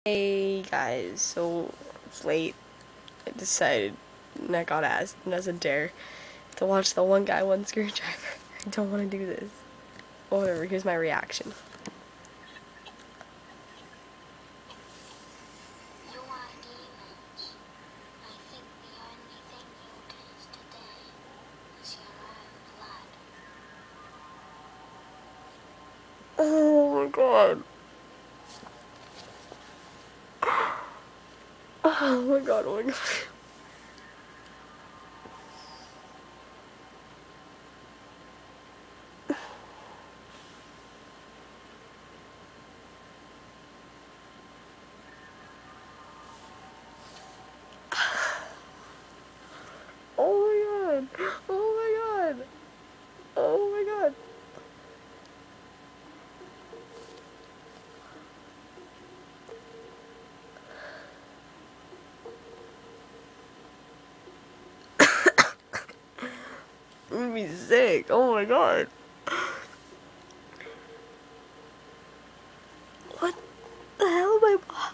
Hey guys, so it's late. I decided, and I got asked, and as a dare, to watch the One Guy, One Screwdriver. I don't want to do this. Whatever, here's my reaction. You are demons. I think the only thing you'll taste today is your own blood. Oh my god. Oh my god, oh my god. Oh my god. Oh my god. Oh my god. I'm gonna be sick. Oh my god. What the hell am I?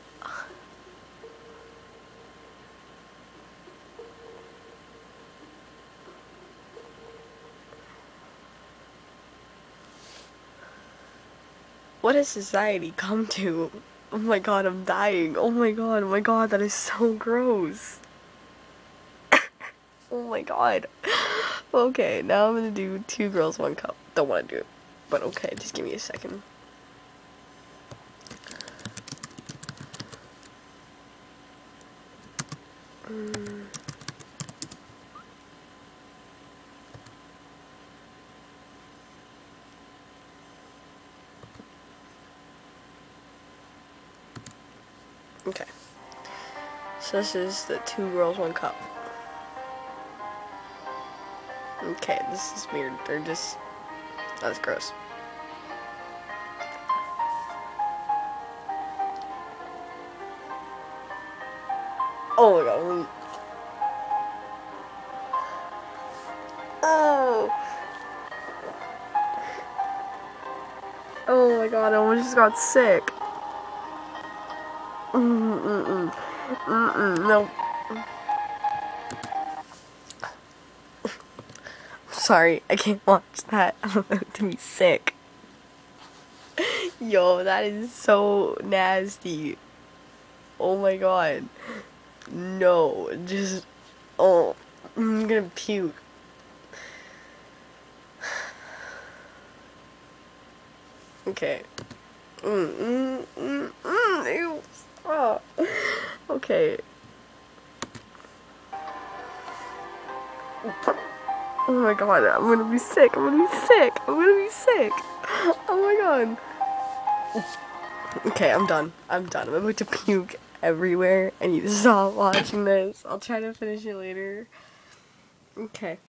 What has society come to? Oh my god, I'm dying. Oh my god, that is so gross. Oh my god. Okay, now I'm gonna do Two Girls, One Cup. Don't wanna do it, but okay, just give me a second. Okay. So this is the Two Girls, One Cup. Okay, this is weird. They're just... That's gross. Oh my god. Oh! Oh my god, I almost just got sick. No. Sorry, I can't watch that. I'm about to be sick. Yo, that is so nasty. Oh my god. No, just... Oh, I'm gonna puke. Okay. Ew. Oh. Okay. Oh my god, I'm gonna be sick. I'm gonna be sick. I'm gonna be sick. Oh my god. Okay, I'm done. I'm done. I'm about to puke everywhere. I need to stop watching this. I'll try to finish it later. Okay.